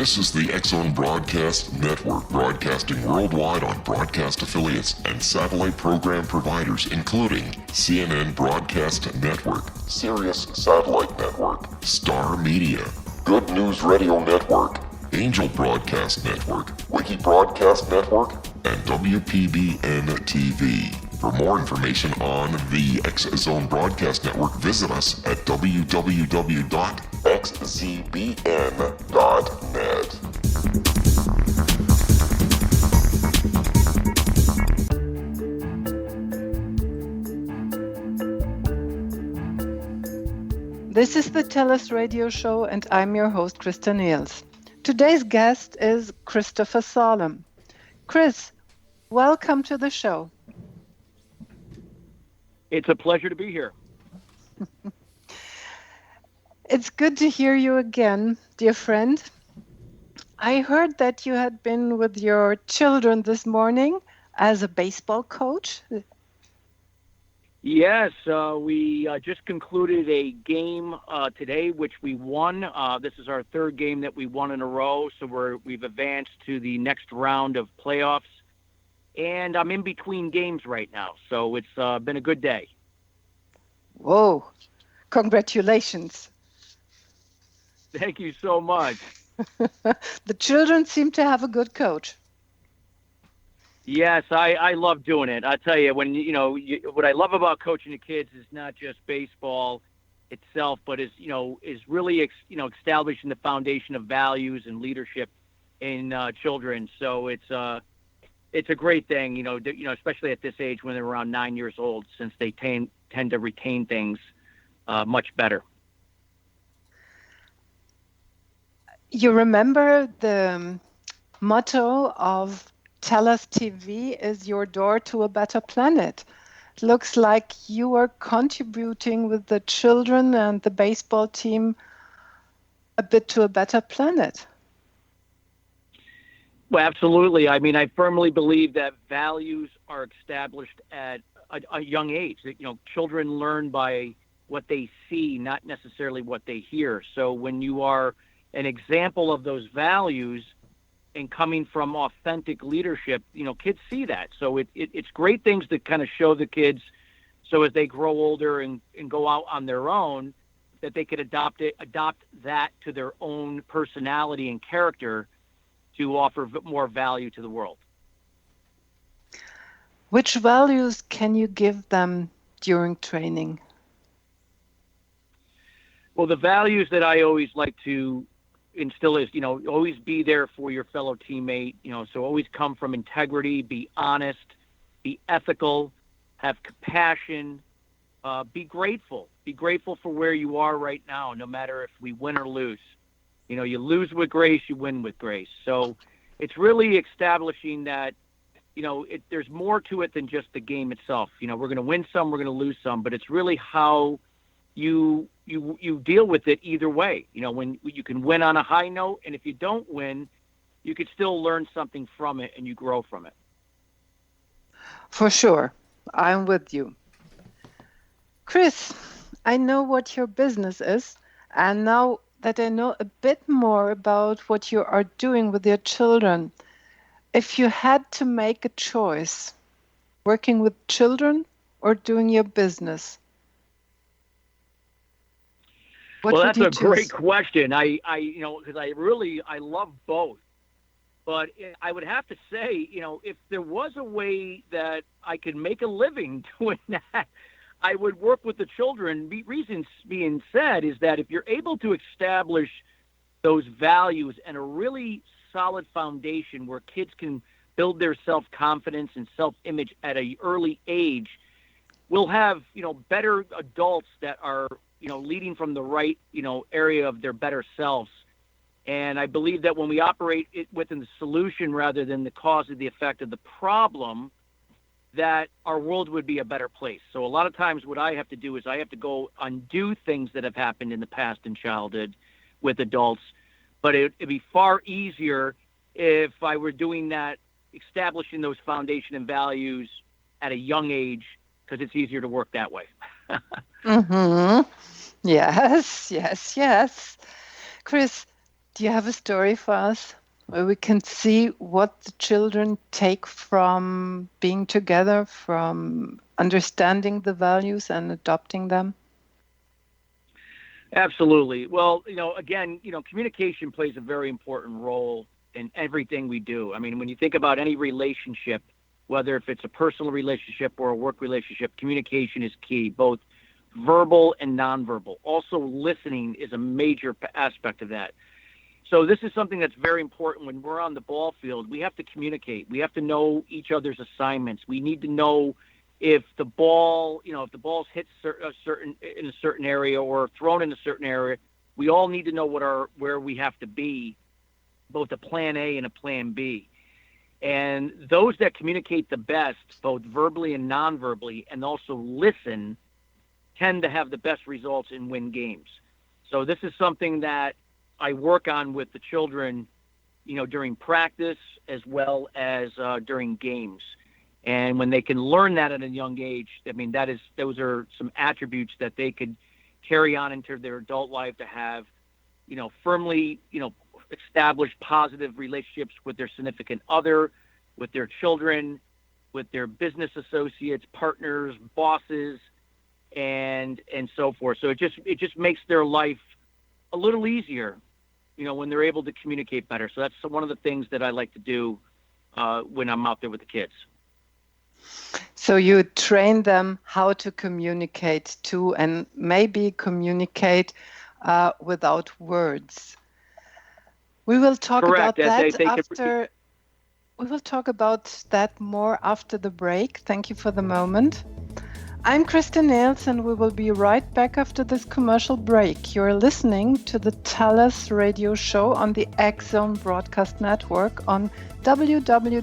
This is the X-Zone Broadcast Network, broadcasting worldwide on broadcast affiliates and satellite program providers, including CNN Broadcast Network, Sirius Satellite Network, Star Media, Good News Radio Network, Angel Broadcast Network, Wiki Broadcast Network, and WPBN TV. For more information on the X-Zone Broadcast Network, visit us at www.xzbn.net. This is the TellUS radio show, and I'm your host, Christa Nehls. Today's guest is Christopher Salem. Chris, welcome to the show. It's a pleasure to be here. It's good to hear you again, dear friend. I heard that you had been with your children this morning as a baseball coach. Yes, we just concluded a game today, which we won. This is our third game that we won in a row, so we've advanced to the next round of playoffs. And I'm in between games right now, so it's been a good day. Whoa, congratulations. Thank you so much. The children seem to have a good coach. Yes, I love doing it. I tell you, what I love about coaching the kids is not just baseball itself, but is really establishing the foundation of values and leadership in children. So it's a great thing, especially at this age when they're around 9 years old, since they tend to retain things much better. You remember the motto of TellUS TV is your door to a better planet. It looks like you are contributing with the children and the baseball team a bit to a better planet. Well, absolutely. I mean, I firmly believe that values are established at a young age. Children learn by what they see, not necessarily what they hear. So when you are an example of those values and coming from authentic leadership, kids see that. So it's great things to kind of show the kids, so as they grow older and go out on their own, that they could adopt that to their own personality and character to offer more value to the world. Which values can you give them during training? Well, the values that I always like to instill is, always be there for your fellow teammate, so always come from integrity, be honest, be ethical, have compassion, be grateful for where you are right now, no matter if we win or lose. You lose with grace, you win with grace. So it's really establishing that, there's more to it than just the game itself. We're going to win some, we're going to lose some, but it's really how you deal with it either way. When you can win on a high note, and if you don't win, you could still learn something from it and you grow from it. For sure. I'm with you. Chris, I know what your business is, and now that I know a bit more about what you are doing with your children, if you had to make a choice, working with children or doing your business, what well, would that's you a choose? great question. I because I love both. But I would have to say, if there was a way that I could make a living doing that, I would work with the children. Reasons being said is that if you're able to establish those values and a really solid foundation where kids can build their self-confidence and self-image at an early age, we'll have, better adults that are, leading from the right, area of their better selves. And I believe that when we operate it within the solution rather than the cause of the effect of the problem, that our world would be a better place. So a lot of times what I have to do is I have to go undo things that have happened in the past in childhood with adults. But it'd be far easier if I were doing that, establishing those foundation and values at a young age, because it's easier to work that way. Mm-hmm. Yes. Chris, Do you have a story for us where we can see what the children take from being together, from understanding the values and adopting them? Absolutely. Well, again, communication plays a very important role in everything we do. I mean, when you think about any relationship, whether if it's a personal relationship or a work relationship, communication is key, both verbal and nonverbal. Also, listening is a major aspect of that. So this is something that's very important when we're on the ball field. We have to communicate. We have to know each other's assignments. We need to know if the ball, if the ball's hit in a certain area or thrown in a certain area. We all need to know where we have to be, both a plan A and a plan B. And those that communicate the best, both verbally and non-verbally, and also listen, tend to have the best results and win games. So this is something that I work on with the children, during practice as well as during games. And when they can learn that at a young age, I mean, those are some attributes that they could carry on into their adult life to have, firmly, established positive relationships with their significant other, with their children, with their business associates, partners, bosses, and so forth. So it just makes their life a little easier, when they're able to communicate better. So that's one of the things that I like to do when I'm out there with the kids. So you train them how to communicate too, and maybe communicate without words. We will talk Correct. about that They after. We will talk about that more after the break. Thank you for the moment. I'm Christa Nehls, and we will be right back after this commercial break. You're listening to the TellUS radio show on the X-Zone Broadcast Network on www.xzbn.net.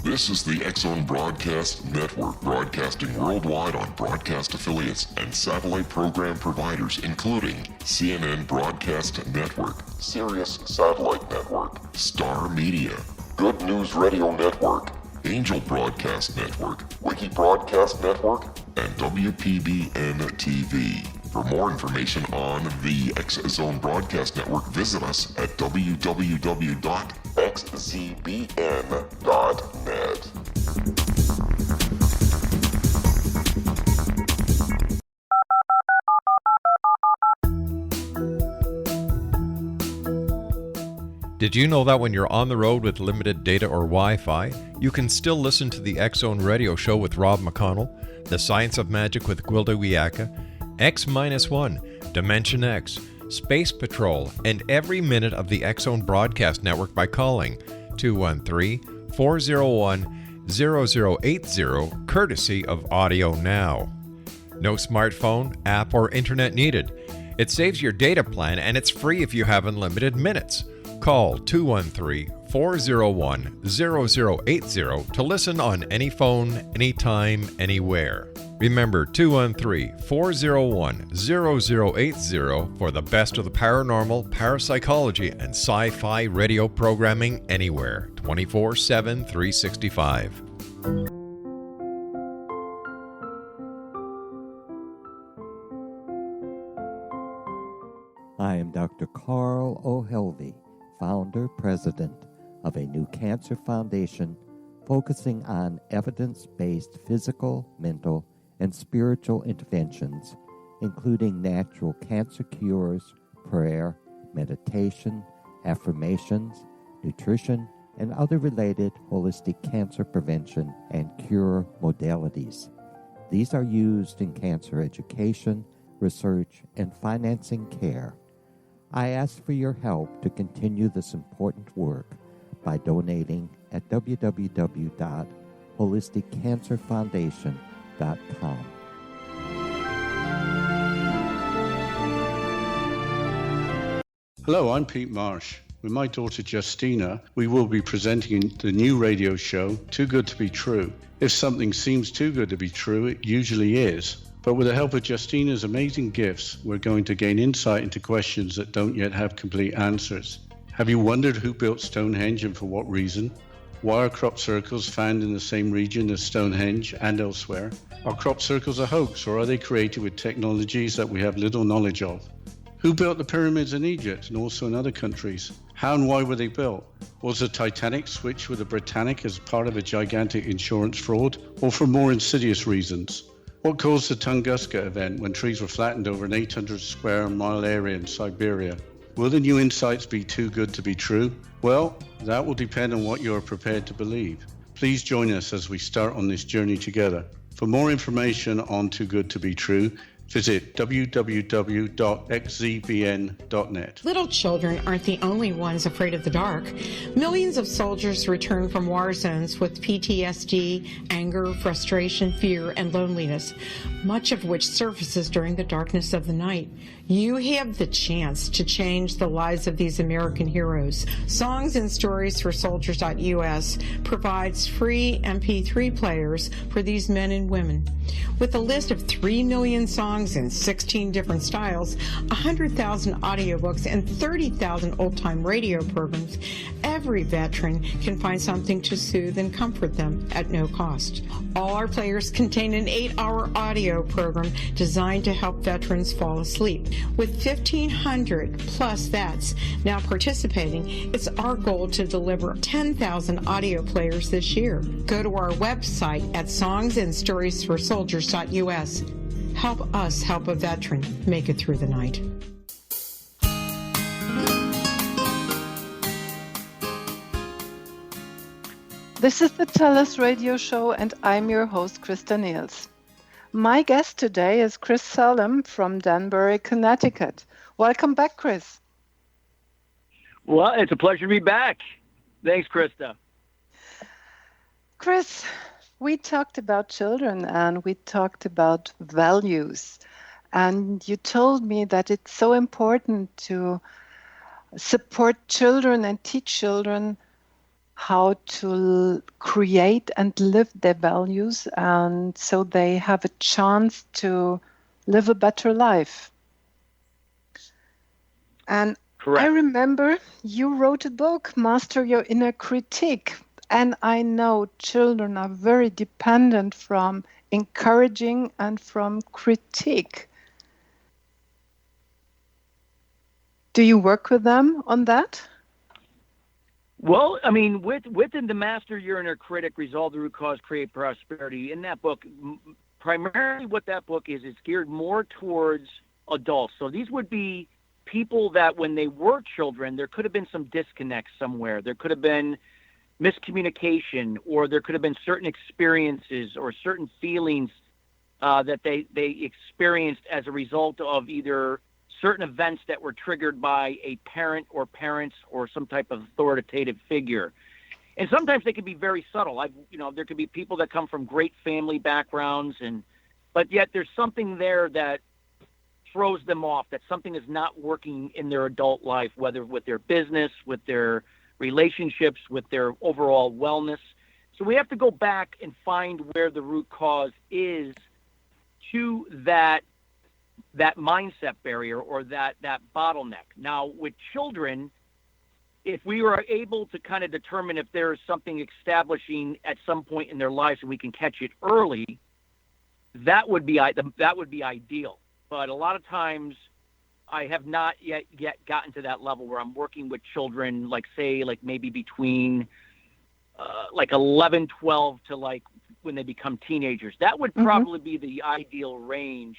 This is the X-Zone Broadcast Network, broadcasting worldwide on broadcast affiliates and satellite program providers, including CNN Broadcast Network, Sirius Satellite Network, Star Media, Good News Radio Network, Angel Broadcast Network, Wiki Broadcast Network, and WPBN TV. For more information on the X-Zone Broadcast Network, visit us at www.xzbn.net. Did you know that when you're on the road with limited data or Wi-Fi, you can still listen to the X-Zone Radio Show with Rob McConnell, The Science of Magic with Gwilda Wiyaka, X-1, Dimension X, Space Patrol, and every minute of the X-Zone Broadcast Network by calling 213-401-0080, courtesy of Audio Now. No smartphone, app, or internet needed. It saves your data plan, and it's free if you have unlimited minutes. Call 213-401-0080 to listen on any phone, anytime, anywhere. Remember 213-401-0080 for the best of the paranormal, parapsychology, and sci-fi radio programming anywhere, 24/7, 365. I am Dr. Carl O'Helvey, founder, president of a new cancer foundation focusing on evidence-based physical, mental, and spiritual interventions, including natural cancer cures, prayer, meditation, affirmations, nutrition, and other related holistic cancer prevention and cure modalities. These are used in cancer education, research, and financing care. I ask for your help to continue this important work by donating at www.holisticcancerfoundation.com. Hello, I'm Pete Marsh. With my daughter Justina, we will be presenting the new radio show, Too Good to Be True. If something seems too good to be true, it usually is. But with the help of Justina's amazing gifts, we're going to gain insight into questions that don't yet have complete answers. Have you wondered who built Stonehenge and for what reason? Why are crop circles found in the same region as Stonehenge and elsewhere? Are crop circles a hoax, or are they created with technologies that we have little knowledge of? Who built the pyramids in Egypt and also in other countries? How and why were they built? Was the Titanic switched with the Britannic as part of a gigantic insurance fraud, or for more insidious reasons? What caused the Tunguska event when trees were flattened over an 800 square mile area in Siberia? Will the new insights be too good to be true? Well, that will depend on what you are prepared to believe. Please join us as we start on this journey together. For more information on Too Good to Be True, visit www.xzbn.net. Little children aren't the only ones afraid of the dark. Millions of soldiers return from war zones with PTSD, anger, frustration, fear, and loneliness, much of which surfaces during the darkness of the night. You have the chance to change the lives of these American heroes. Songs and Stories for Soldiers.us provides free MP3 players for these men and women. With a list of 3 million songs in 16 different styles, 100,000 audiobooks, and 30,000 old-time radio programs, every veteran can find something to soothe and comfort them at no cost. All our players contain an 8-hour audio program designed to help veterans fall asleep. With 1,500 plus vets now participating, it's our goal to deliver 10,000 audio players this year. Go to our website at songsandstoriesforsoldiers.us. Help us help a veteran make it through the night. This is the TellUS radio show, and I'm your host, Christa Nehls. My guest today is Chris Salem from Danbury, Connecticut. Welcome back, Chris. Well, it's a pleasure to be back. Thanks, Christa. Chris, we talked about children and we talked about values. And you told me that it's so important to support children and teach children how to create and live their values, and so they have a chance to live a better life. And Correct. I remember you wrote a book, Master Your Inner Critique, and I know children are very dependent from encouraging and from critique. Do you work with them on that? Well, I mean, within the Master Your Inner Critic, Resolve the Root Cause, Create Prosperity, in that book, primarily what that book is geared more towards adults. So these would be people that when they were children, there could have been some disconnect somewhere. There could have been miscommunication, or there could have been certain experiences or certain feelings that they experienced as a result of either certain events that were triggered by a parent or parents or some type of authoritative figure. And sometimes they can be very subtle. There could be people that come from great family backgrounds, but yet there's something there that throws them off, that something is not working in their adult life, whether with their business, with their relationships, with their overall wellness. So we have to go back and find where the root cause is to that mindset barrier or that bottleneck. Now, with children, if we were able to kind of determine if there is something establishing at some point in their lives and we can catch it early, that would be ideal. But a lot of times I have not yet gotten to that level where I'm working with children, maybe between 11, 12 to when they become teenagers. That would probably be the ideal range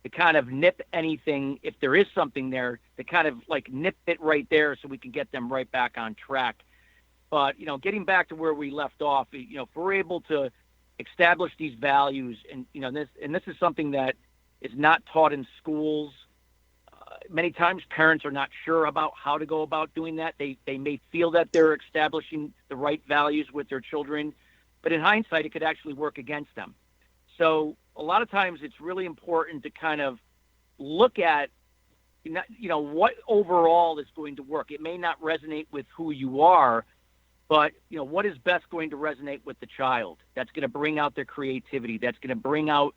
to kind of nip anything, if there is something there, to kind of nip it right there so we can get them right back on track. But, getting back to where we left off, if we're able to establish these values, and, this is something that is not taught in schools. Many times parents are not sure about how to go about doing that. They may feel that they're establishing the right values with their children, but in hindsight, it could actually work against them. So a lot of times it's really important to kind of look at, what overall is going to work. It may not resonate with who you are, but, what is best going to resonate with the child? That's going to bring out their creativity. That's going to bring out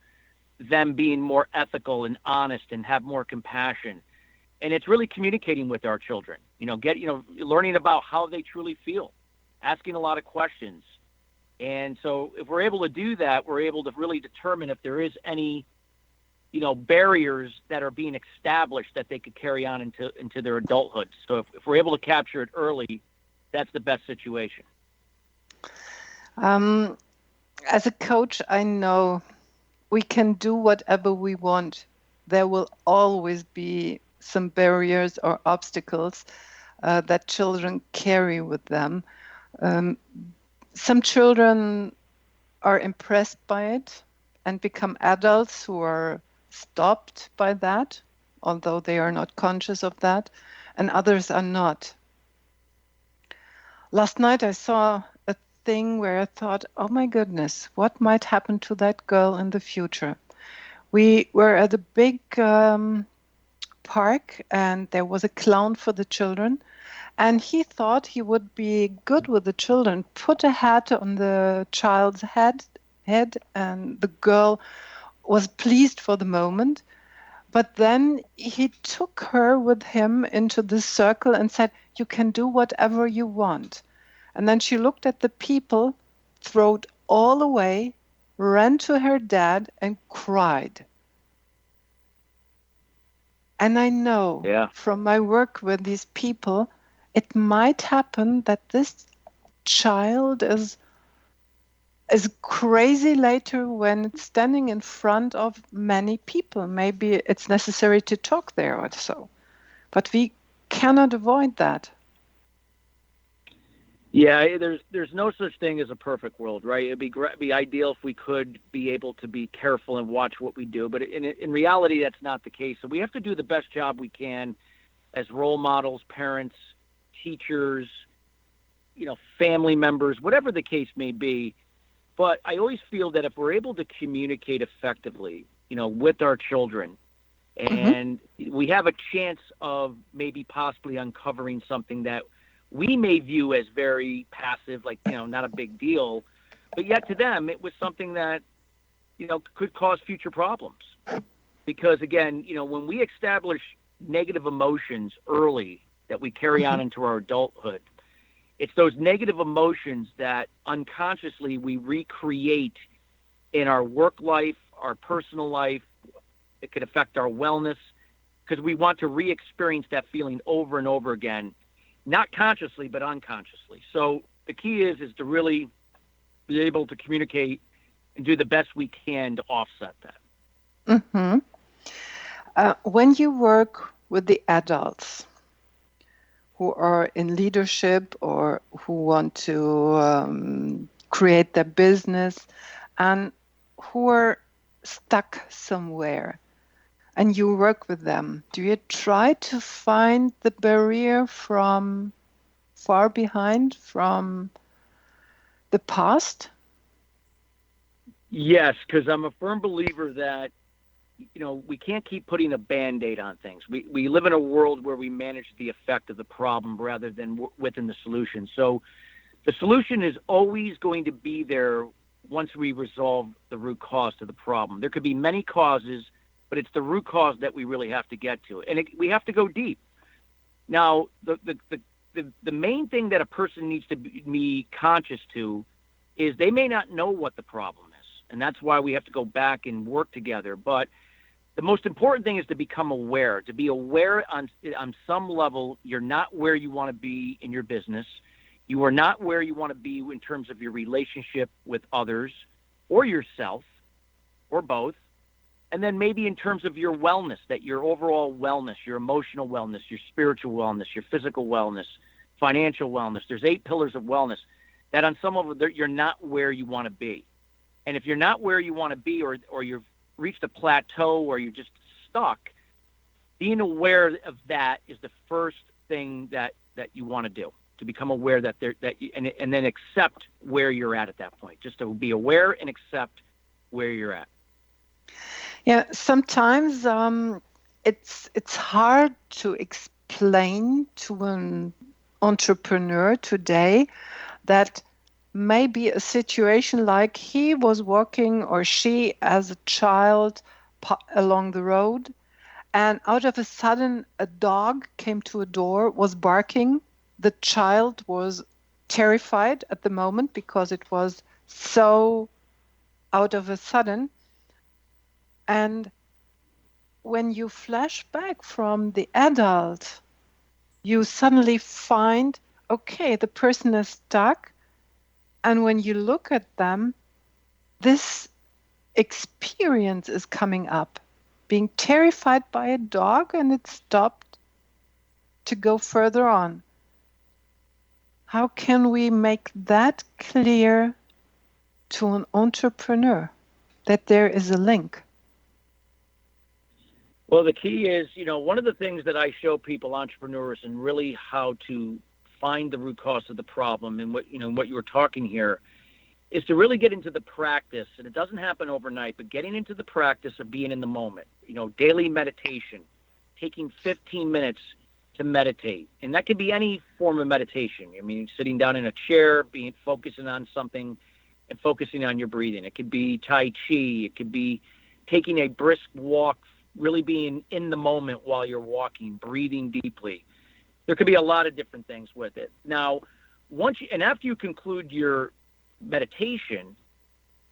them being more ethical and honest and have more compassion. And it's really communicating with our children, learning about how they truly feel, asking a lot of questions. And so if we're able to do that, we're able to really determine if there is any, barriers that are being established that they could carry on into their adulthood. So if we're able to capture it early, that's the best situation. As a coach, I know we can do whatever we want. There will always be some barriers or obstacles that children carry with them. Some children are impressed by it and become adults who are stopped by that, although they are not conscious of that, and others are not. Last night I saw a thing where I thought, oh my goodness, what might happen to that girl in the future? We were at a big park, and there was a clown for the children, and he thought he would be good with the children, put a hat on the child's head, and the girl was pleased for the moment. But then he took her with him into the circle and said, you can do whatever you want. And then she looked at the people, threw it all away, ran to her dad and cried. And I know from my work with these people, it might happen that this child is crazy later when it's standing in front of many people. Maybe it's necessary to talk there or so. But we cannot avoid that. Yeah, there's no such thing as a perfect world, right? It'd be ideal if we could be able to be careful and watch what we do, but in reality, that's not the case. So we have to do the best job we can as role models, parents, teachers, family members, whatever the case may be. But I always feel that if we're able to communicate effectively, with our children, and we have a chance of maybe possibly uncovering something that we may view as very passive, like, not a big deal, but yet to them, it was something that, could cause future problems. Because again, when we establish negative emotions early that we carry on into our adulthood, it's those negative emotions that unconsciously we recreate in our work life, our personal life. It could affect our wellness because we want to re-experience that feeling over and over again. Not consciously, but unconsciously. So the key is to really be able to communicate and do the best we can to offset that. When you work with the adults who are in leadership or who want to create their business and who are stuck somewhere, and you work with them, do you try to find the barrier from far behind, from the past? Yes, because I'm a firm believer that, we can't keep putting a Band-Aid on things. We live in a world where we manage the effect of the problem rather than within the solution. So the solution is always going to be there once we resolve the root cause to the problem. There could be many causes, but it's the root cause that we really have to get to. And we have to go deep. Now, the main thing that a person needs to be conscious to is they may not know what the problem is. And that's why we have to go back and work together. But the most important thing is to become aware, to be aware on some level. You're not where you want to be in your business. You are not where you want to be in terms of your relationship with others or yourself or both. And then maybe in terms of your wellness, that your overall wellness, your emotional wellness, your spiritual wellness, your physical wellness, financial wellness. There's 8 pillars of wellness that on some level you're not where you want to be. And if you're not where you want to be or you've reached a plateau or you're just stuck, being aware of that is the first thing that you want to do, to become aware and then accept where you're at that point. Just to be aware and accept where you're at. Yeah, sometimes it's hard to explain to an entrepreneur today that maybe a situation like he was walking or she as a child along the road, and out of a sudden a dog came to a door, was barking. The child was terrified at the moment because it was so out of a sudden. And when you flash back from the adult, you suddenly find, okay, the person is stuck. And when you look at them, this experience is coming up. Being terrified by a dog, and it stopped to go further on. How can we make that clear to an entrepreneur that there is a link? Well, the key is, one of the things that I show people, entrepreneurs, and really how to find the root cause of the problem, and what you were talking here, is to really get into the practice, and it doesn't happen overnight, but getting into the practice of being in the moment. Daily meditation, taking 15 minutes to meditate, and that could be any form of meditation. I mean, sitting down in a chair, focusing on something, and focusing on your breathing. It could be Tai Chi. It could be taking a brisk walk, really being in the moment while you're walking, breathing deeply. There could be a lot of different things with it. Now, after you conclude your meditation,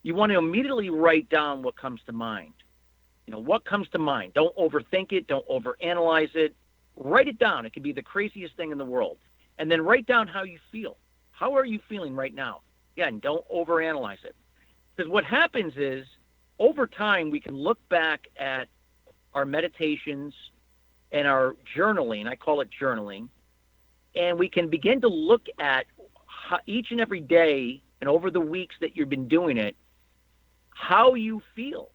you want to immediately write down what comes to mind. What comes to mind. Don't overthink it. Don't overanalyze it. Write it down. It could be the craziest thing in the world. And then write down how you feel. How are you feeling right now? Again, don't overanalyze it. Because what happens is, over time, we can look back at our meditations and our journaling. I call it journaling. And we can begin to look at how, each and every day and over the weeks that you've been doing it, how you feel.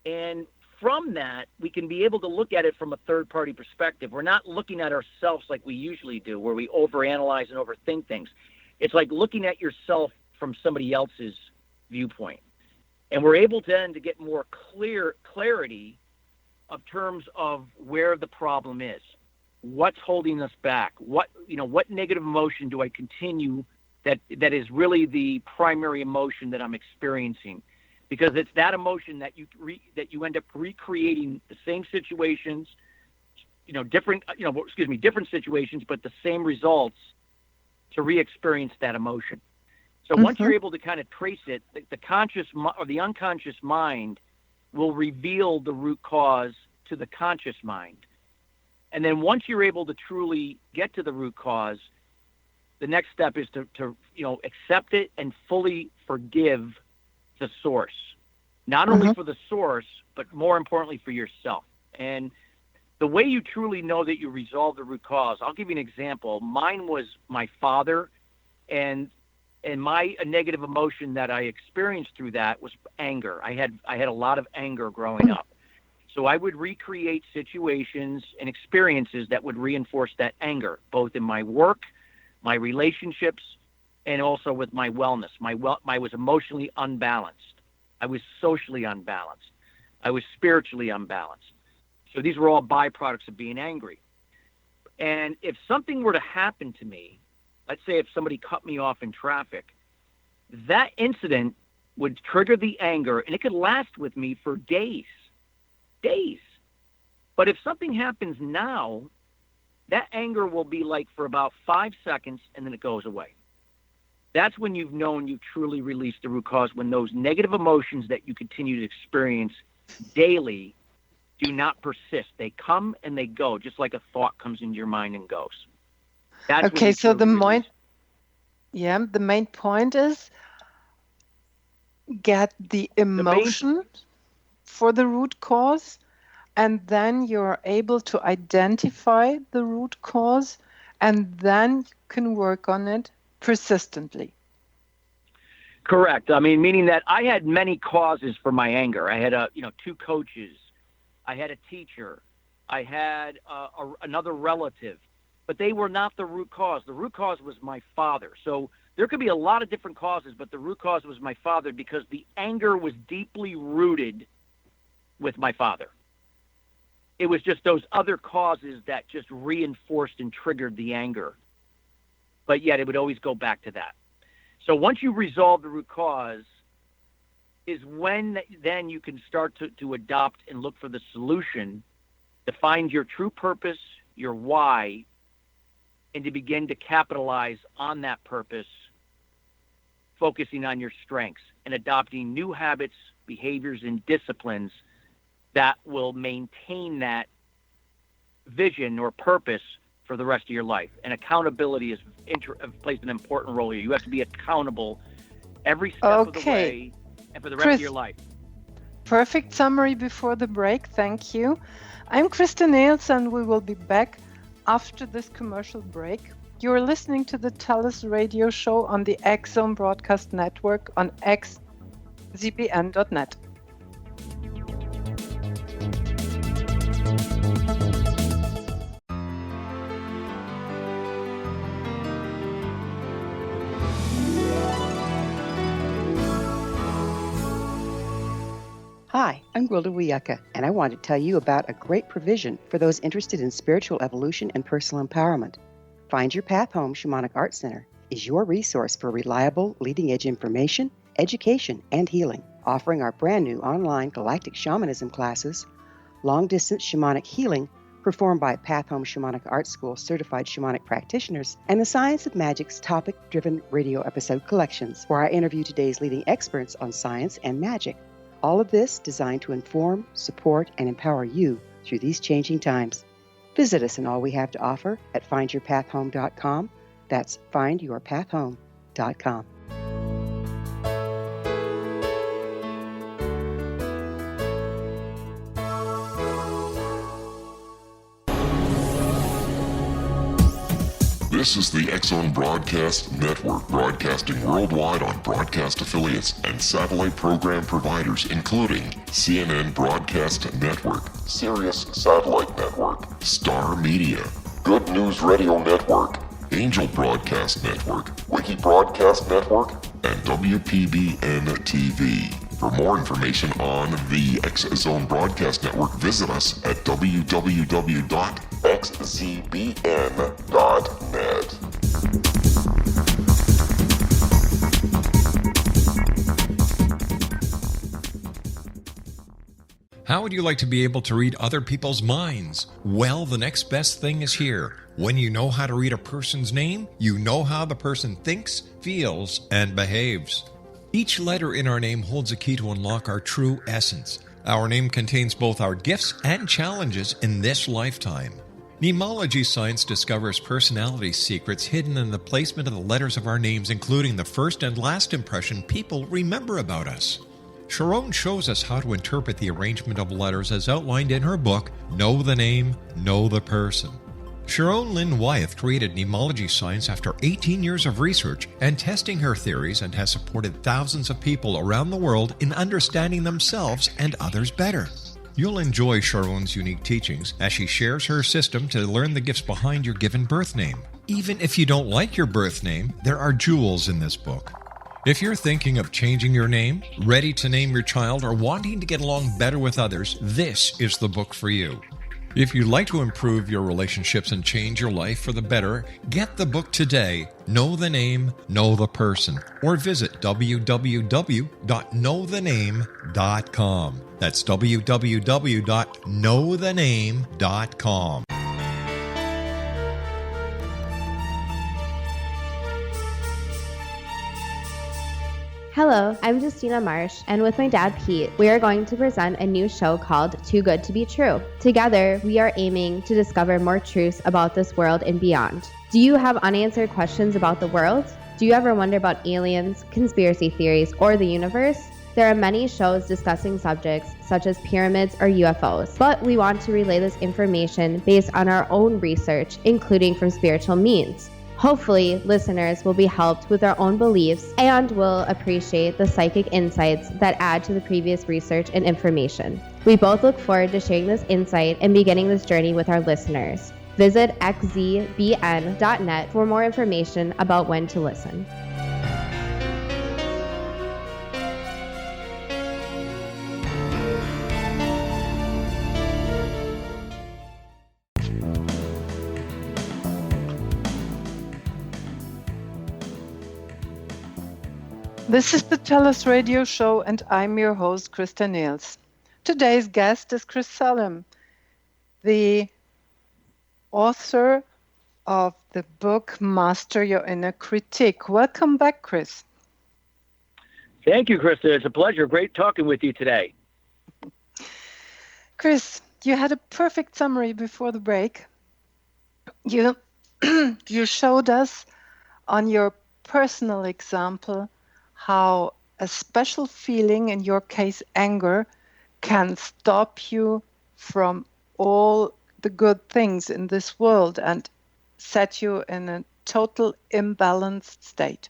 And from that, we can be able to look at it from a third-party perspective. We're not looking at ourselves like we usually do, where we overanalyze and overthink things. It's like looking at yourself from somebody else's viewpoint. And we're able then to get more clarity of terms of where the problem is. What's holding us back? What negative emotion do I continue that is really the primary emotion that I'm experiencing? Because it's that emotion that you end up recreating the same situations, different situations, but the same results to re-experience that emotion. So once you're able to kind of trace it, the conscious or the unconscious mind will reveal the root cause to the conscious mind. And then once you're able to truly get to the root cause, the next step is to accept it and fully forgive the source. Not only for the source, but more importantly for yourself. And the way you truly know that you resolve the root cause, I'll give you an example. Mine was my father, and my negative emotion that I experienced through that was anger. I had a lot of anger growing up. So I would recreate situations and experiences that would reinforce that anger, both in my work, my relationships, and also with my wellness. I was emotionally unbalanced. I was socially unbalanced. I was spiritually unbalanced. So these were all byproducts of being angry. And if something were to happen to me, let's say if somebody cut me off in traffic, that incident would trigger the anger, and it could last with me for days. But if something happens now, that anger will be like for about 5 seconds, and then it goes away. That's when you've known you've truly released the root cause, when those negative emotions that you continue to experience daily do not persist. They come and they go, just like a thought comes into your mind and goes. That's okay, so the main point is get the emotion for the root cause, and then you're able to identify the root cause, and then you can work on it persistently. Correct. I mean, meaning that I had many causes for my anger. I had 2 coaches. I had a teacher. I had another relative, but they were not the root cause. The root cause was my father. So there could be a lot of different causes, but the root cause was my father, because the anger was deeply rooted with my father. It was just those other causes that just reinforced and triggered the anger. But yet it would always go back to that. So once you resolve the root cause is when then you can start to adopt and look for the solution to find your true purpose, your why, and to begin to capitalize on that purpose, focusing on your strengths and adopting new habits, behaviors, and disciplines that will maintain that vision or purpose for the rest of your life. And accountability plays an important role here. You have to be accountable every step of the way and for the rest of your life. Perfect summary before the break. Thank you. I'm Christa Nehls, and we will be back after this commercial break. You're listening to the TellUS radio show on the X-Zone Broadcast Network on xzbn.net. Hi, I'm Gwilda Wiyaka, and I want to tell you about a great provision for those interested in spiritual evolution and personal empowerment. Find Your Path Home Shamanic Art Center is your resource for reliable, leading-edge information, education, and healing, offering our brand-new online galactic shamanism classes, long-distance shamanic healing performed by Path Home Shamanic Art School certified shamanic practitioners, and the Science of Magic's topic-driven radio episode collections, where I interview today's leading experts on science and magic. All of this designed to inform, support, and empower you through these changing times. Visit us and all we have to offer at findyourpathhome.com. That's findyourpathhome.com. This is the X-Zone Broadcast Network, broadcasting worldwide on broadcast affiliates and satellite program providers, including CNN Broadcast Network, Sirius Satellite Network, Star Media, Good News Radio Network, Angel Broadcast Network, Wiki Broadcast Network, and WPBN TV. For more information on the X-Zone Broadcast Network, visit us at www.xzbn.net. How would you like to be able to read other people's minds? Well, the next best thing is here. When you know how to read a person's name, you know how the person thinks, feels, and behaves. Each letter in our name holds a key to unlock our true essence. Our name contains both our gifts and challenges in this lifetime. Mnemology science discovers personality secrets hidden in the placement of the letters of our names, including the first and last impression people remember about us. Sharon shows us how to interpret the arrangement of letters as outlined in her book, Know the Name, Know the Person. Sharon Lynn Wyeth created mnemology science after 18 years of research and testing her theories, and has supported thousands of people around the world in understanding themselves and others better. You'll enjoy Sharon's unique teachings as she shares her system to learn the gifts behind your given birth name. Even if you don't like your birth name, there are jewels in this book. If you're thinking of changing your name, ready to name your child, or wanting to get along better with others, this is the book for you. If you'd like to improve your relationships and change your life for the better, get the book today, Know the Name, Know the Person, or visit www.knowthename.com. That's www.knowthename.com. Hello, I'm Justina Marsh, and with my dad Pete, we are going to present a new show called Too Good to Be True. Together, we are aiming to discover more truths about this world and beyond. Do you have unanswered questions about the world? Do you ever wonder about aliens, conspiracy theories, or the universe? There are many shows discussing subjects such as pyramids or UFOs, but we want to relay this information based on our own research, including from spiritual means. Hopefully, listeners will be helped with their own beliefs and will appreciate the psychic insights that add to the previous research and information. We both look forward to sharing this insight and beginning this journey with our listeners. Visit xzbn.net for more information about when to listen. This is the TellUS radio show, and I'm your host, Christa Nehls. Today's guest is Chris Salem, the author of the book Master Your Inner Critique. Welcome back, Chris. Thank you, Christa. It's a pleasure. Great talking with you today. Chris, you had a perfect summary before the break. You you showed us on your personal example how a special feeling, in your case anger, can stop you from all the good things in this world and set you in a total imbalanced state.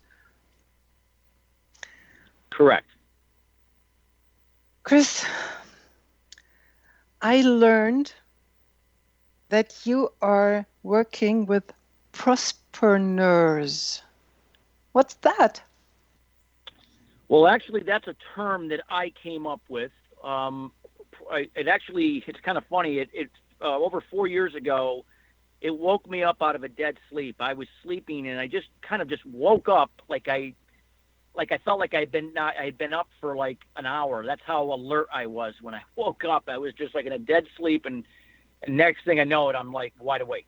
Correct. Chris, I learned that you are working with prospreneurs. What's that? Well, actually, that's a term that I came up with. It's kind of funny. Over 4 years ago, it woke me up out of a dead sleep. I was sleeping, and I just woke up like I felt like I had been up for like an hour. That's how alert I was when I woke up. I was just like in a dead sleep, and next thing I know it, I'm like wide awake.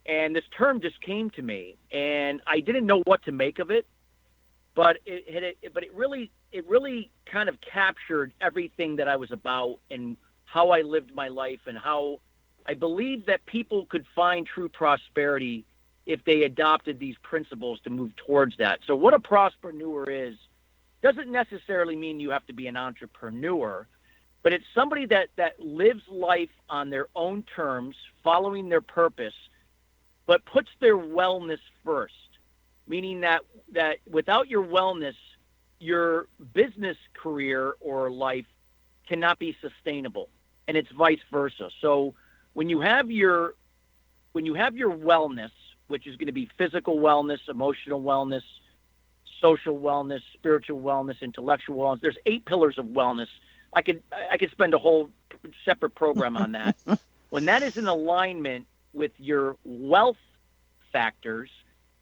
And this term just came to me, and I didn't know what to make of it. But it really kind of captured everything that I was about and how I lived my life and how I believed that people could find true prosperity if they adopted these principles to move towards that. So what a prospreneur is doesn't necessarily mean you have to be an entrepreneur, but it's somebody that lives life on their own terms, following their purpose, but puts their wellness first. Meaning that without your wellness, your business career or life cannot be sustainable, and it's vice versa. So when you have your wellness, which is going to be physical wellness, emotional wellness, social wellness, spiritual wellness, intellectual wellness. There's 8 pillars of wellness. I could spend a whole separate program on that. When that is in alignment with your wealth factors,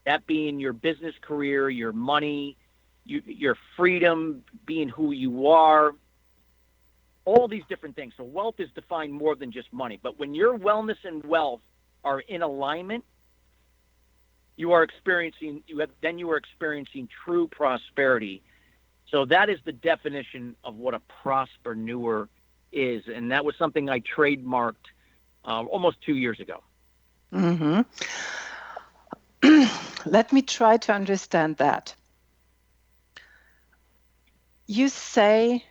that being your business career, your money, your freedom, being who you are, all these different things. So wealth is defined more than just money. But when your wellness and wealth are in alignment, you are experiencing true prosperity. So that is the definition of what a prospreneur is. And that was something I trademarked almost 2 years ago. Mm-hmm. Let me try to understand that. You say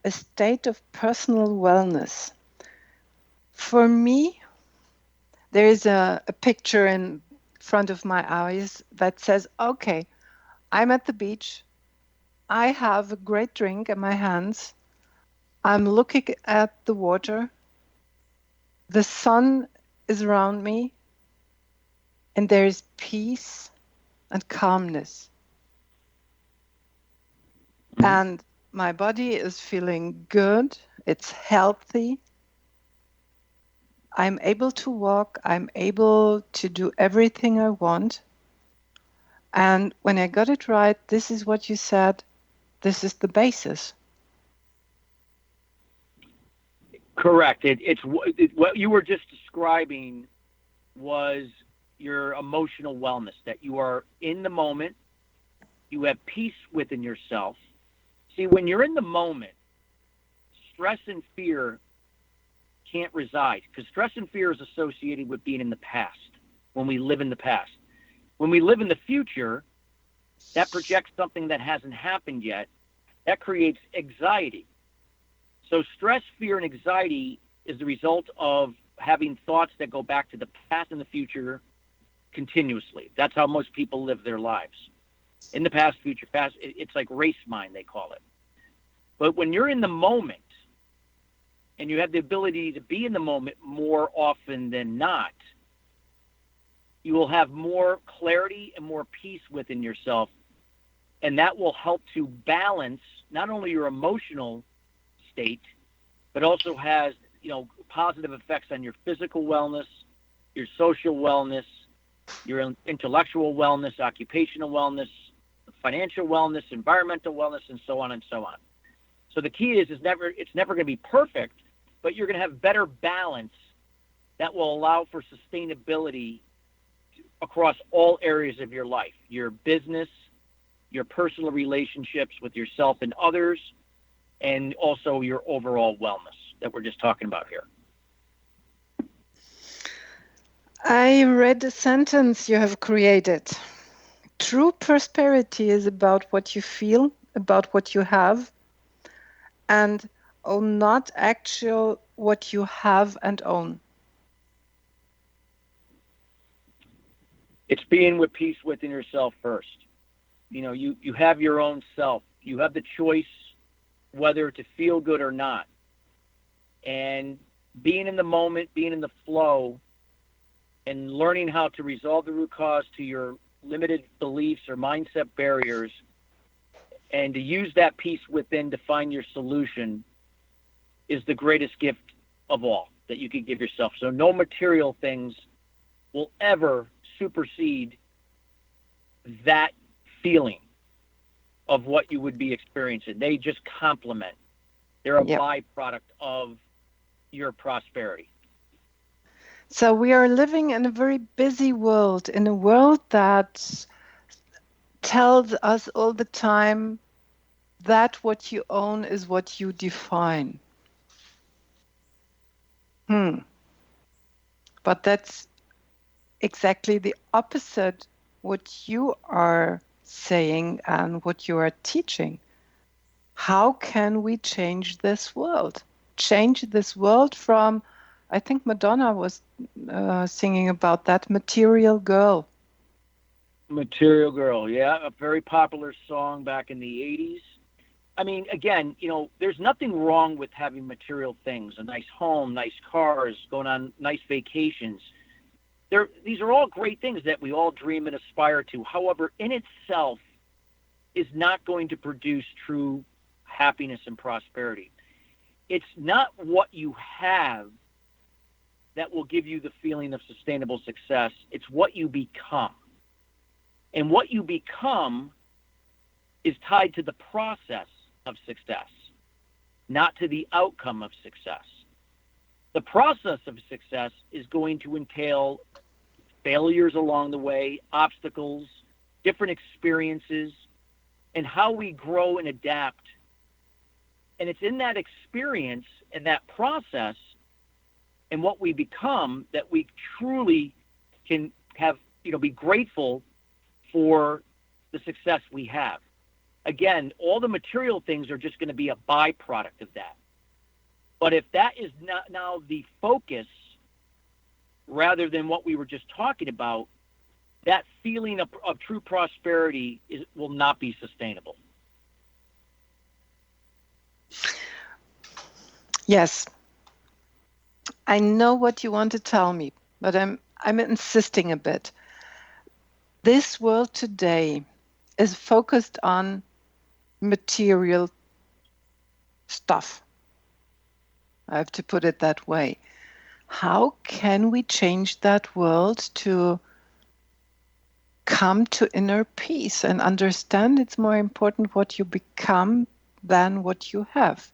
a state of personal wellness. For me, there is a picture in front of my eyes that says, okay, I'm at the beach. I have a great drink in my hands. I'm looking at the water. The sun is around me. And there is peace and calmness. Mm-hmm. And my body is feeling good. It's healthy. I'm able to walk. I'm able to do everything I want. And when I got it right, this is what you said. This is the basis. Correct. What you were just describing was your emotional wellness, that you are in the moment, you have peace within yourself. See, when you're in the moment, stress and fear can't reside, because stress and fear is associated with being in the past, when we live in the past. When we live in the future, that projects something that hasn't happened yet. That creates anxiety. So stress, fear, and anxiety is the result of having thoughts that go back to the past and the future continuously. That's how most people live their lives. In the past, future, past. It's like race mind, they call it. But when you're in the moment and you have the ability to be in the moment more often than not, you will have more clarity and more peace within yourself. And that will help to balance not only your emotional state, but also has, positive effects on your physical wellness, your social wellness, your intellectual wellness, occupational wellness, financial wellness, environmental wellness, and so on and so on. So the key is it's never going to be perfect, but you're going to have better balance that will allow for sustainability across all areas of your life, your business, your personal relationships with yourself and others, and also your overall wellness that we're just talking about here. I read a sentence you have created. True prosperity is about what you feel, about what you have, and not actual what you have and own. It's being with peace within yourself first. You know, you have your own self. You have the choice whether to feel good or not. And being in the moment, being in the flow, and learning how to resolve the root cause to your limited beliefs or mindset barriers, and to use that peace within to find your solution is the greatest gift of all that you could give yourself. So no material things will ever supersede that feeling of what you would be experiencing. They just complement. They're a byproduct of your prosperity. So we are living in a very busy world, in a world that tells us all the time that what you own is what you define. But that's exactly the opposite what you are saying and what you are teaching. How can we change this world? Change this world from, I think Madonna was singing about that, Material Girl. Material Girl, yeah, a very popular song back in the 80s. I mean, again, you know, there's nothing wrong with having material things, a nice home, nice cars, going on nice vacations. These are all great things that we all dream and aspire to. However, in itself is not going to produce true happiness and prosperity. It's not what you have that will give you the feeling of sustainable success. It's what you become. And what you become is tied to the process of success, not to the outcome of success. The process of success is going to entail failures along the way, obstacles, different experiences, and how we grow and adapt. And it's in that experience and that process and what we become that we truly can have, you know, be grateful for the success we have. Again, all the material things are just going to be a byproduct of that. But if that is not now the focus, rather than what we were just talking about, that feeling of true prosperity will not be sustainable. Yes. I know what you want to tell me, but I'm insisting a bit. This world today is focused on material stuff. I have to put it that way. How can we change that world to come to inner peace and understand it's more important what you become than what you have?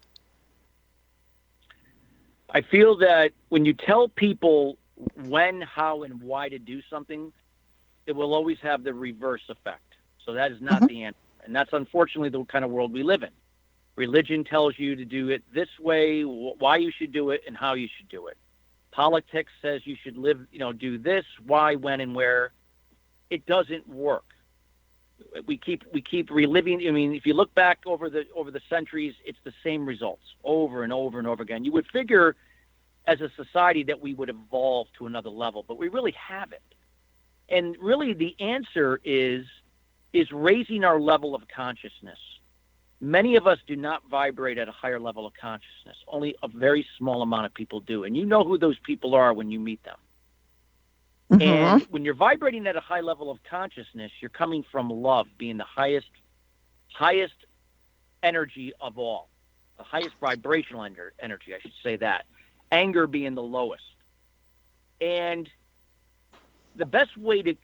I feel that when you tell people when, how, and why to do something, it will always have the reverse effect. So that is not the answer. And that's unfortunately the kind of world we live in. Religion tells you to do it this way, why you should do it, and how you should do it. Politics says you should live, do this, why, when, and where. It doesn't work. We keep reliving. I mean, if you look back over the centuries, it's the same results over and over and over again. You would figure as a society that we would evolve to another level, but we really haven't. And really the answer is raising our level of consciousness. Many of us do not vibrate at a higher level of consciousness. Only a very small amount of people do. And you know who those people are when you meet them. And when you're vibrating at a high level of consciousness, you're coming from love being the highest energy of all, the highest vibrational energy, I should say that. Anger being the lowest. And the best way to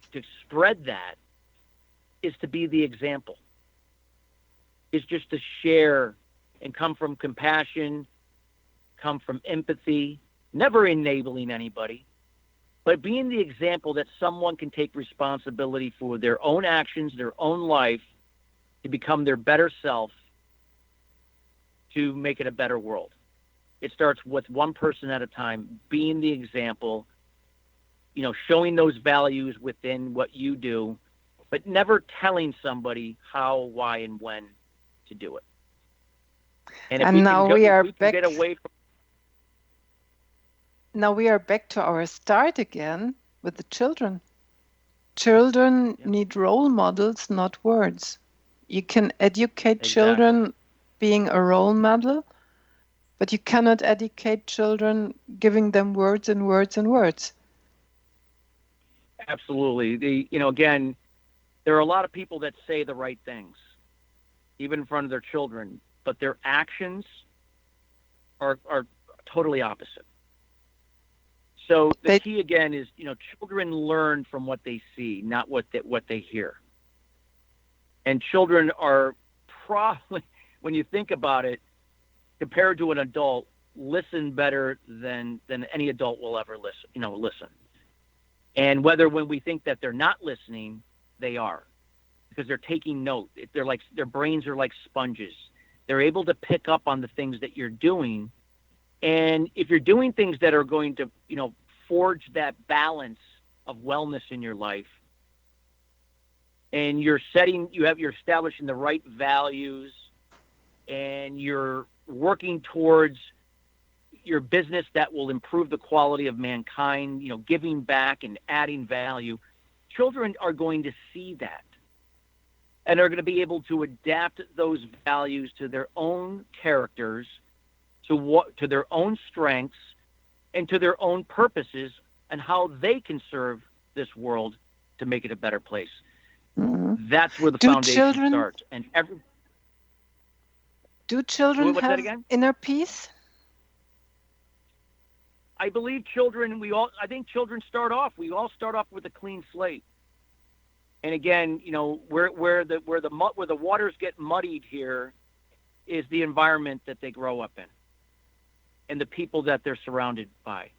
spread that is to be the example, is just to share and come from compassion, come from empathy, never enabling anybody, But being the example that someone can take responsibility for their own actions, their own life, to become their better self, to make it a better world. It starts with one person at a time, being the example, showing those values within what you do, but never telling somebody how, why, and when to do it. And if we can get away from... Now we are back to our start again with the children. Children need role models, not words. You can educate children being a role model, but you cannot educate children giving them words and words and words. Absolutely. Again, there are a lot of people that say the right things, even in front of their children, but their actions are totally opposite. So the key again is, children learn from what they see, not what they hear. And children are probably, when you think about it, compared to an adult, listen better than any adult will ever listen. And when we think that they're not listening, they are, because they're taking note. Their brains are like sponges. They're able to pick up on the things that you're doing. And if you're doing things that are going to, forge that balance of wellness in your life, and you're establishing the right values, and you're working towards your business that will improve the quality of mankind, giving back and adding value, children are going to see that and are going to be able to adapt those values to their own characters, to their own strengths, and to their own purposes, and how they can serve this world to make it a better place. Mm-hmm. That's where the foundation starts. And do children have inner peace? I believe I think children start off. We all start off with a clean slate. And again, where the waters get muddied here is the environment that they grow up in, and the people that they're surrounded by.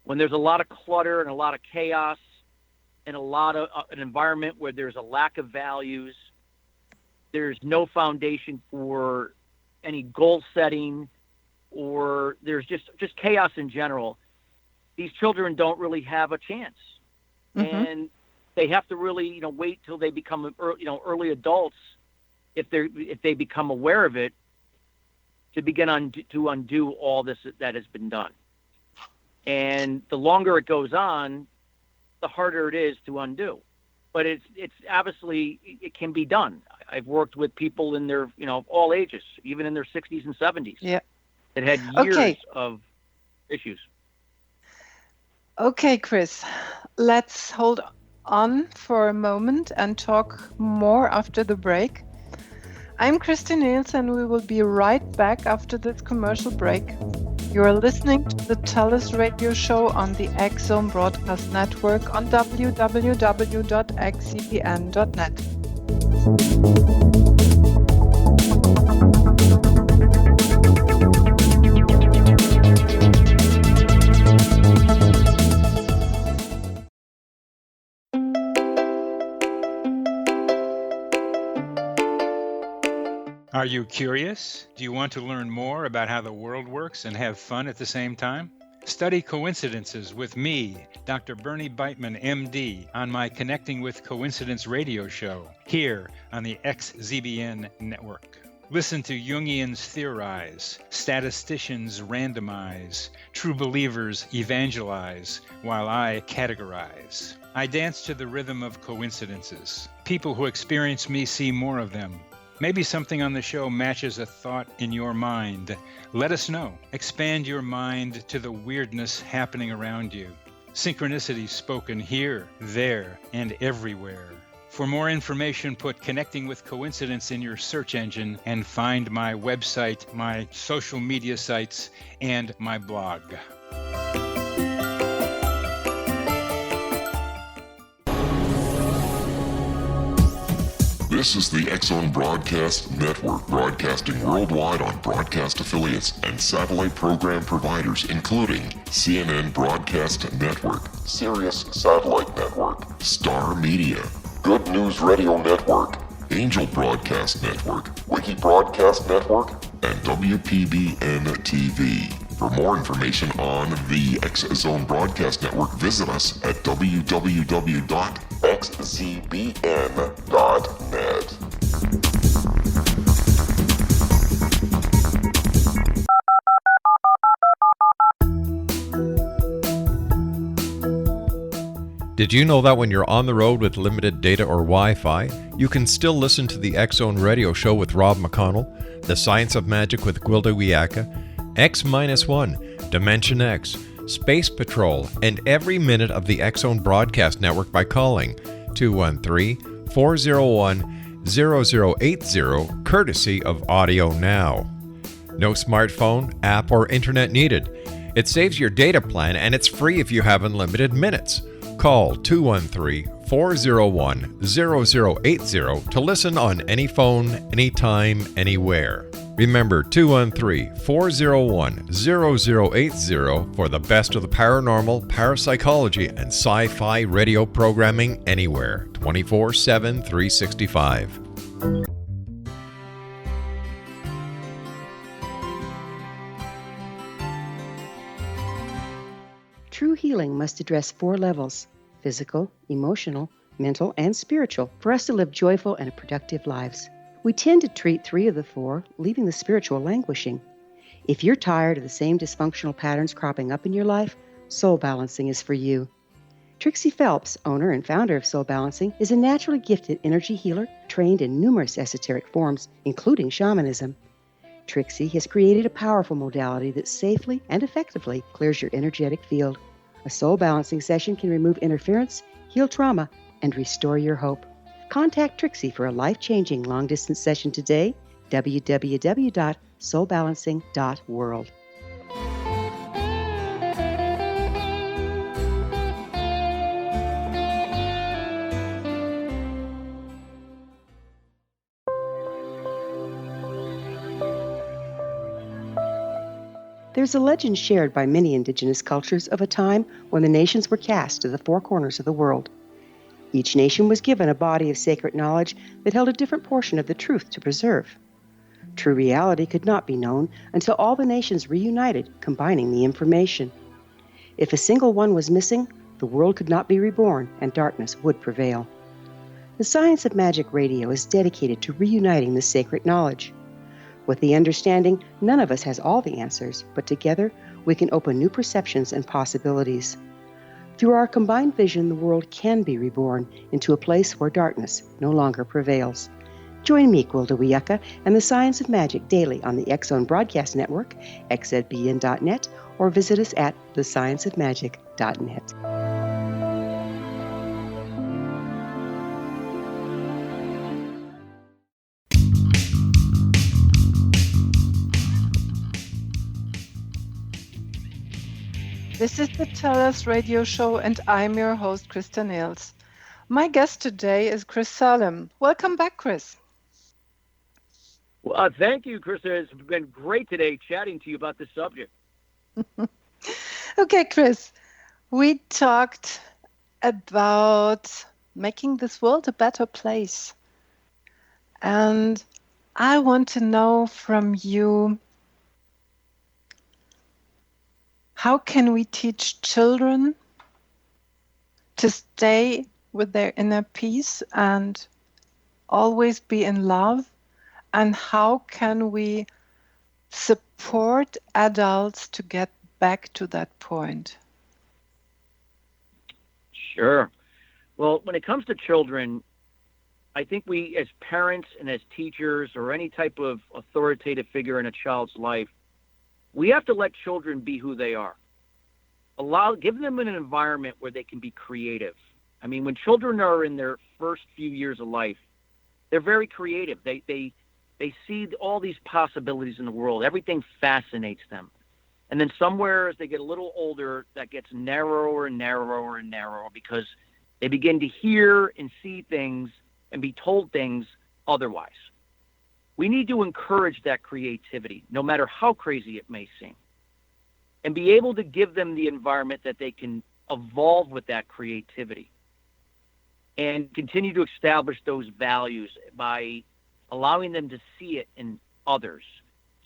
When there's a lot of clutter and a lot of chaos and a lot of an environment where there's a lack of values, there's no foundation for any goal setting, or there's just chaos in general, these children don't really have a chance. Mm-hmm. And they have to really, wait till they become, early adults, if they become aware of it, to begin to undo all this that has been done. And the longer it goes on, the harder it is to undo. But it's obviously, it can be done. I've worked with people in their, all ages, even in their 60s and 70s, that had years of issues. Okay, Chris, let's hold on for a moment and talk more after the break. I'm Christa Nehls, and we will be right back after this commercial break. You are listening to the TellUS radio show on the X-Zone Broadcast Network on www.xcpn.net. Are you curious? Do you want to learn more about how the world works and have fun at the same time? Study coincidences with me, Dr. Bernie Beitman, MD, on my Connecting with Coincidence radio show here on the XZBN network. Listen to Jungians theorize, statisticians randomize, true believers evangelize, while I categorize. I dance to the rhythm of coincidences. People who experience me see more of them. Maybe something on the show matches a thought in your mind. Let us know. Expand your mind to the weirdness happening around you. Synchronicity spoken here, there, and everywhere. For more information, put Connecting with Coincidence in your search engine and find my website, my social media sites, and my blog. This is the X-Zone Broadcast Network, broadcasting worldwide on broadcast affiliates and satellite program providers, including CNN Broadcast Network, Sirius Satellite Network, Star Media, Good News Radio Network, Angel Broadcast Network, Wiki Broadcast Network, and WPBN TV. For more information on the X-Zone Broadcast Network, visit us at www.xzbn.net. Did you know that when you're on the road with limited data or Wi-Fi, you can still listen to the X-Zone Radio Show with Rob McConnell, The Science of Magic with Gwilda Wiyaka, X-1, Dimension X, Space Patrol, and every minute of the X-Zone Broadcast Network by calling 213-401-0080, courtesy of Audio Now. No smartphone, app, or internet needed. It saves your data plan and it's free if you have unlimited minutes. Call 213-401-0080 to listen on any phone, anytime, anywhere. Remember 213-401-0080 for the best of the paranormal, parapsychology, and sci-fi radio programming anywhere, 24/7, 365. True healing must address 4 levels: physical, emotional, mental, and spiritual, for us to live joyful and productive lives. We tend to treat 3 of the 4, leaving the spiritual languishing. If you're tired of the same dysfunctional patterns cropping up in your life, Soul Balancing is for you. Trixie Phelps, owner and founder of Soul Balancing, is a naturally gifted energy healer trained in numerous esoteric forms, including shamanism. Trixie has created a powerful modality that safely and effectively clears your energetic field. A Soul Balancing session can remove interference, heal trauma, and restore your hope. Contact Trixie for a life-changing long-distance session today, www.soulbalancing.world. There's a legend shared by many indigenous cultures of a time when the nations were cast to the 4 corners of the world. Each nation was given a body of sacred knowledge that held a different portion of the truth to preserve. True reality could not be known until all the nations reunited, combining the information. If a single one was missing, the world could not be reborn and darkness would prevail. The Science of Magic Radio is dedicated to reuniting the sacred knowledge. With the understanding, none of us has all the answers, but together we can open new perceptions and possibilities. Through our combined vision, the world can be reborn into a place where darkness no longer prevails. Join me, Gwilda Wiyaka, and the Science of Magic daily on the X-Zone Broadcast Network, xzbn.net, or visit us at thescienceofmagic.net. This is the TellUS radio show, and I'm your host, Christa Nehls. My guest today is Chris Salem. Welcome back, Chris. Well, thank you, Christa. It's been great today chatting to you about this subject. Okay, Chris, we talked about making this world a better place. And I want to know from you, how can we teach children to stay with their inner peace and always be in love? And how can we support adults to get back to that point? Sure. Well, when it comes to children, I think we as parents and as teachers or any type of authoritative figure in a child's life, we have to let children be who they are. Give them an environment where they can be creative. I mean, when children are in their first few years of life, they're very creative. They see all these possibilities in the world. Everything fascinates them. And then somewhere as they get a little older, that gets narrower and narrower and narrower because they begin to hear and see things and be told things otherwise. We need to encourage that creativity, no matter how crazy it may seem, and be able to give them the environment that they can evolve with that creativity and continue to establish those values by allowing them to see it in others.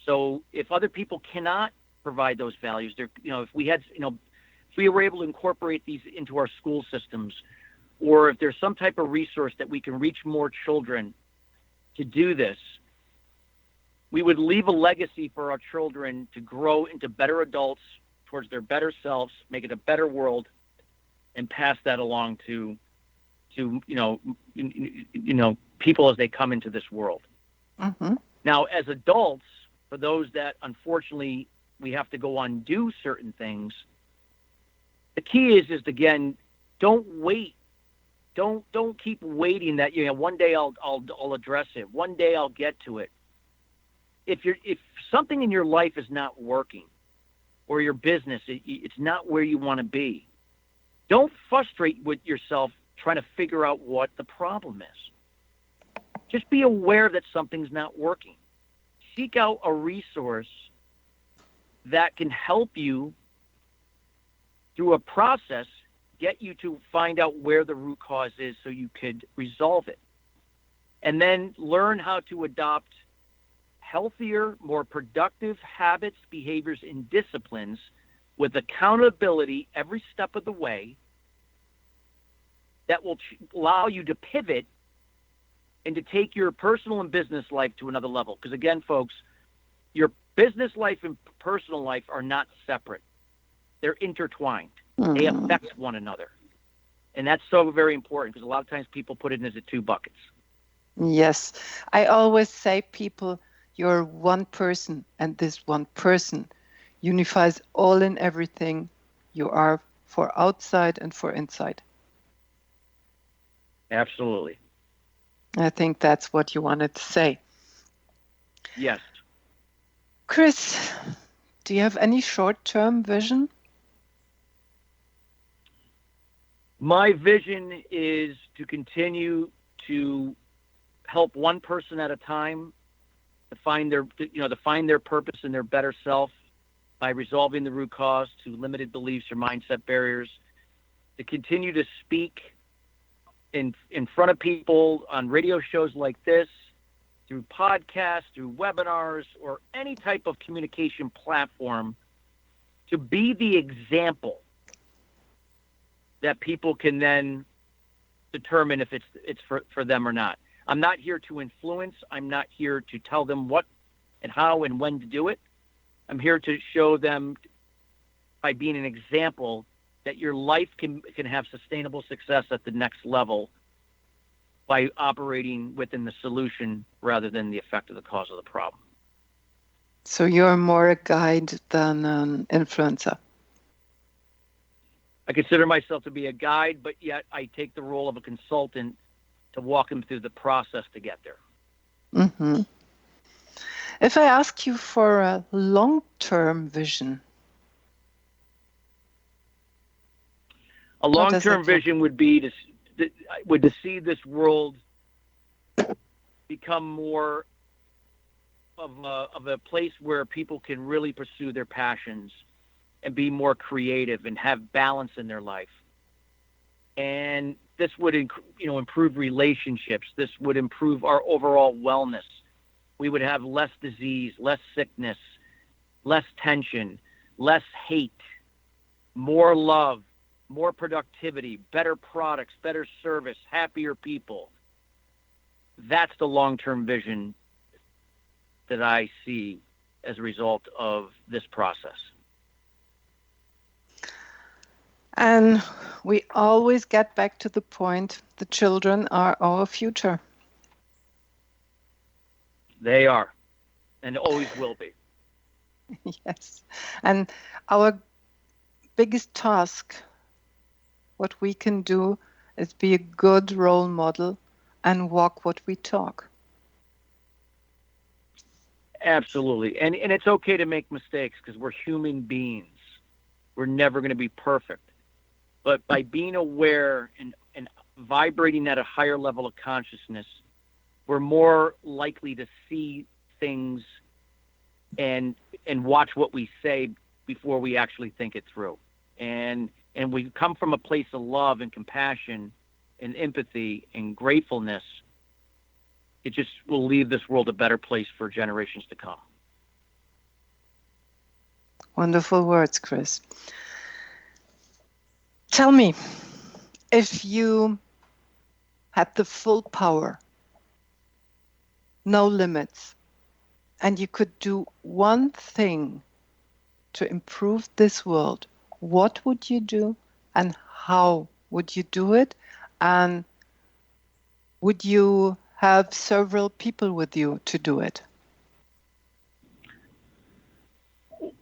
So if other people cannot provide those values, if we were able to incorporate these into our school systems, or if there's some type of resource that we can reach more children to do this, we would leave a legacy for our children to grow into better adults towards their better selves, make it a better world, and pass that along to people as they come into this world. Mm-hmm. Now, as adults, for those that unfortunately we have to go undo certain things, the key is again, don't wait. Don't keep waiting that one day I'll address it. One day I'll get to it. If something in your life is not working, or your business it's not where you want to be, don't frustrate with yourself trying to figure out what the problem is. Just be aware that something's not working. Seek out a resource that can help you through a process, get you to find out where the root cause is so you could resolve it. And then learn how to adopt healthier, more productive habits, behaviors, and disciplines with accountability every step of the way that will allow you to pivot and to take your personal and business life to another level. Because again, folks, your business life and personal life are not separate. They're intertwined. Mm-hmm. They affect one another. And that's so very important because a lot of times people put it into two buckets. Yes. I always say, people, you're one person, and this one person unifies all in everything you are for outside and for inside. Absolutely. I think that's what you wanted to say. Yes. Chris, do you have any short-term vision? My vision is to continue to help one person at a time to find their purpose and their better self by resolving the root cause to limited beliefs or mindset barriers, to continue to speak in front of people on radio shows like this, through podcasts, through webinars, or any type of communication platform, to be the example that people can then determine if it's for them or not. I'm not here to influence. I'm not here to tell them what and how and when to do it. I'm here to show them by being an example that your life can have sustainable success at the next level by operating within the solution rather than the effect of the cause of the problem. So you're more a guide than an influencer. I consider myself to be a guide, but yet I take the role of a consultant to walk them through the process to get there. Mm-hmm. If I ask you for a long-term vision, a long-term vision would be to see this world become more of a place where people can really pursue their passions and be more creative and have balance in their life. And this would improve relationships. This would improve our overall wellness. We would have less disease, less sickness, less tension, less hate, more love, more productivity, better products, better service, happier people. That's the long-term vision that I see as a result of this process. And we always get back to the point, the children are our future. They are, and always will be. Yes. And our biggest task, what we can do, is be a good role model and walk what we talk. Absolutely. And it's okay to make mistakes because we're human beings. We're never going to be perfect. But by being aware and vibrating at a higher level of consciousness, we're more likely to see things and watch what we say before we actually think it through. And we come from a place of love and compassion and empathy and gratefulness. It just will leave this world a better place for generations to come. Wonderful words, Chris. Tell me, if you had the full power, no limits, and you could do one thing to improve this world, what would you do and how would you do it? And would you have several people with you to do it?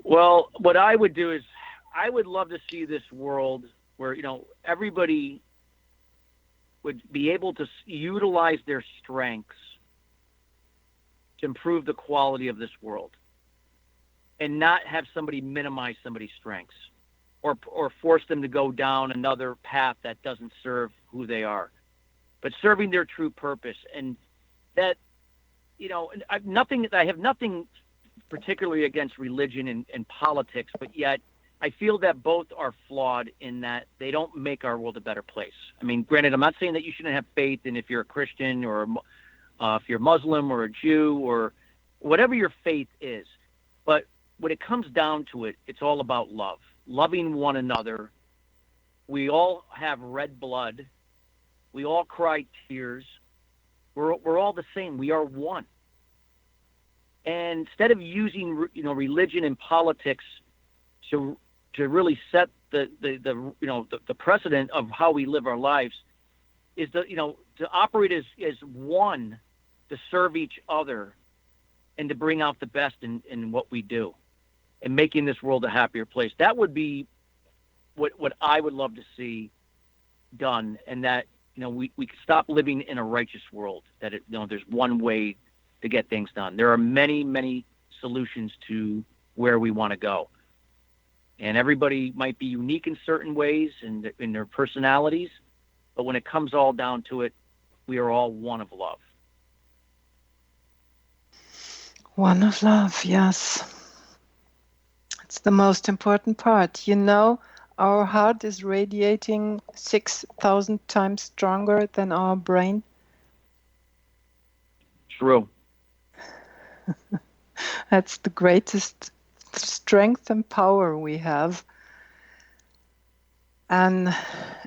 Well, what I would do is I would love to see this world where, everybody would be able to utilize their strengths to improve the quality of this world and not have somebody minimize somebody's strengths or force them to go down another path that doesn't serve who they are, but serving their true purpose. And that, I have nothing particularly against religion and politics, but yet I feel that both are flawed in that they don't make our world a better place. I mean, granted, I'm not saying that you shouldn't have faith in if you're a Christian or if you're Muslim or a Jew or whatever your faith is. But when it comes down to it, it's all about love, loving one another. We all have red blood. We all cry tears. We're all the same. We are one. And instead of using, religion and politics to really set the precedent of how we live our lives, is to operate as one, to serve each other, and to bring out the best in what we do, and making this world a happier place. That would be what I would love to see done, and that we could stop living in a righteous world. That there's one way to get things done. There are many, many solutions to where we want to go. And everybody might be unique in certain ways in their personalities, but when it comes all down to it, we are all one of love. One of love, yes. It's the most important part. Our heart is radiating 6,000 times stronger than our brain. True. That's the greatest strength and power we have. And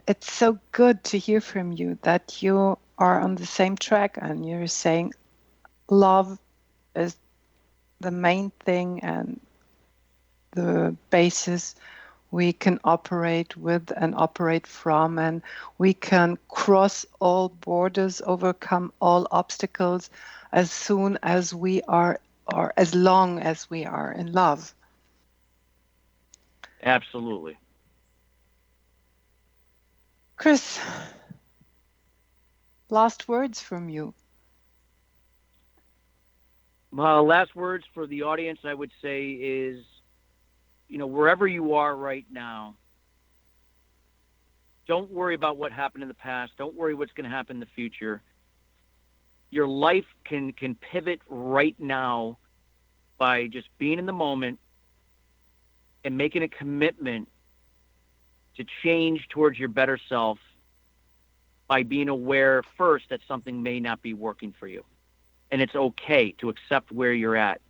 it's so good to hear from you that you are on the same track and you're saying love is the main thing and the basis we can operate with and operate from, and we can cross all borders, overcome all obstacles as soon as we are, or as long as we are in love. Absolutely. Chris, last words from you. Last words for the audience, I would say, is, wherever you are right now, don't worry about what happened in the past. Don't worry what's going to happen in the future. Your life can pivot right now by just being in the moment and making a commitment to change towards your better self by being aware first that something may not be working for you. And it's okay to accept where you're at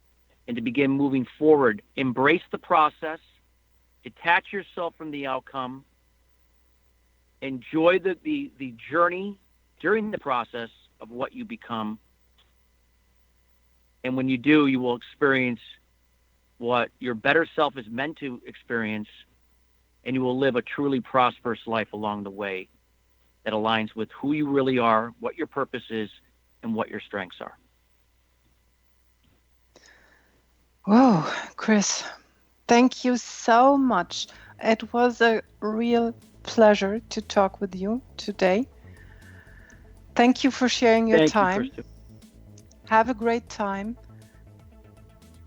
and to begin moving forward. Embrace the process, detach yourself from the outcome, enjoy the journey during the process of what you become. And when you do, you will experience what your better self is meant to experience, and you will live a truly prosperous life along the way that aligns with who you really are, what your purpose is, and what your strengths are. Whoa, Chris, thank you so much. It was a real pleasure to talk with you today. Thank you for sharing your time. You, Christa. Have a great time.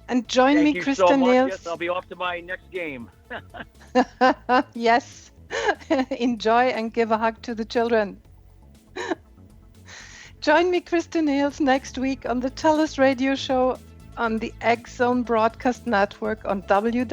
And join Thank me, you Christa so much. Nehls. Yes, I'll be off to my next game. Yes. Enjoy and give a hug to the children. Join me, Christa Nehls, next week on the TellUS radio show on the X Zone Broadcast Network on www.xzbn.net.